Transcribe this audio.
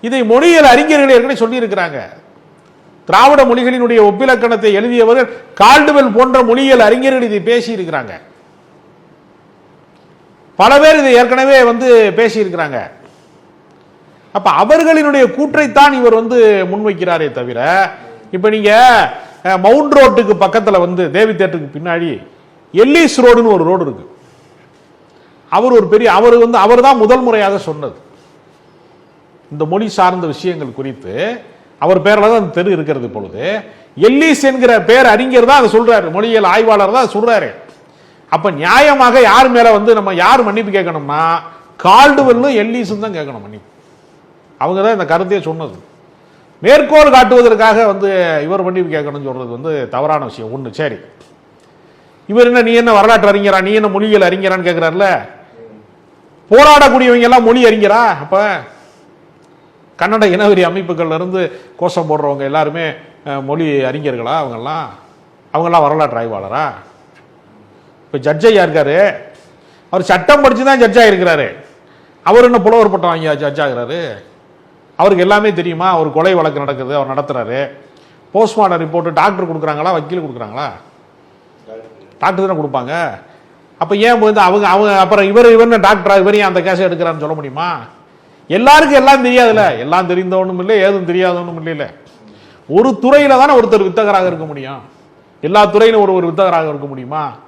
இதை மொழியியல் அறிஞர்கள் ஏற்கனவே சொல்லி இருக்கிறாங்க. திராவிட மொழிகளினுடைய ஒப்பிலக்கணத்தை எழுதியவர்கள் கால்டுவெல் போன்ற மொழியியல் அறிஞர்கள் இதை பேசி இருக்கிறாங்க. பல பேர் இதை ஏற்கனவே பேசி இருக்கிறாங்க. அப்ப அவர்களினுடைய கூற்றைத்தான் இவர் முன்வைக்கிறாரே தவிர, இப்ப நீங்க மவுண்ட் ரோட்டுக்கு பக்கத்துல தேவி தேட்டருக்கு பின்னாடி எல்லிஸ் ரோடுன்னு ஒரு ரோடு இருக்கு. அவர் ஒரு பெரிய அவர் தான் முதல் முறையாக சொன்னது இந்த மொழி சார்ந்த விஷயங்கள் குறித்து. அவர் பேர்ல தான் அந்த தெரு இருக்கிறது. பொழுது எல்லிஸ் என்கிற பேர் அறிஞர் தான் அதை சொல்றாரு, மொழியியல் ஆய்வாளர் தான் சொல்றாரு. அப்ப நியாயமாக யார் மேல நம்ம யார் மன்னிப்பு கேட்கணும்னா கால்டுவெல்லும் எல்லிஸும் தான் கேட்கணும் மன்னிப்பு. அவங்க தான் இந்த கருத்தையே சொன்னது. மேற்கோள் காட்டுவதற்காக இவர் மன்னிப்பு கேட்கணும்னு சொல்றது தவறான விஷயம். ஒண்ணு சரி, இவர் என்ன நீ என்ன வரலாற்று அறிஞரா, நீ என்ன மொழியியல் அறிஞரான்னு கேட்கிறார்ல. போராடக்கூடியவங்க எல்லாம் மொழி அறிஞரா? அப்ப கன்னட இனவெறி அமைப்புகள்ல இருந்து கோஷம் போடுறவங்க எல்லாருமே மொழி அறிஞர்களா? அவங்கெல்லாம் வரலாற்று ஆய்வாளரா? இப்ப ஜட்ஜையா இருக்காரு, அவர் சட்டம் படிச்சுதான் ஜட்ஜா இருக்கிறாரு. அவர் என்ன புலவர் பட்டம் வாங்கி ஜட்ஜ் ஆகிறாரு? அவருக்கு எல்லாமே தெரியுமா? ஒரு கொலை வழக்கு நடக்குது, அவர் நடத்துறாரு. போஸ்ட்மார்ட்டம் ரிப்போர்ட் டாக்டர் கொடுக்குறாங்களா, வக்கீல் கொடுக்குறாங்களா? டாக்டர் தானே கொடுப்பாங்க. அப்ப ஏன் அவங்க அப்புறம் இவர் டாக்டரா, இவரையும் அந்த கேஸை எடுக்கிறான்னு சொல்ல முடியுமா? எல்லாருக்கும் எல்லாம் தெரியாதுல்ல. எல்லாம் தெரிந்தவனும் இல்லை, ஏதும் தெரியாதவனும் இல்லை. ஒரு துறையில தானே ஒருத்தர் வித்தகராக இருக்க முடியும். எல்லா துறையிலும் ஒரு வித்தகராக இருக்க முடியுமா?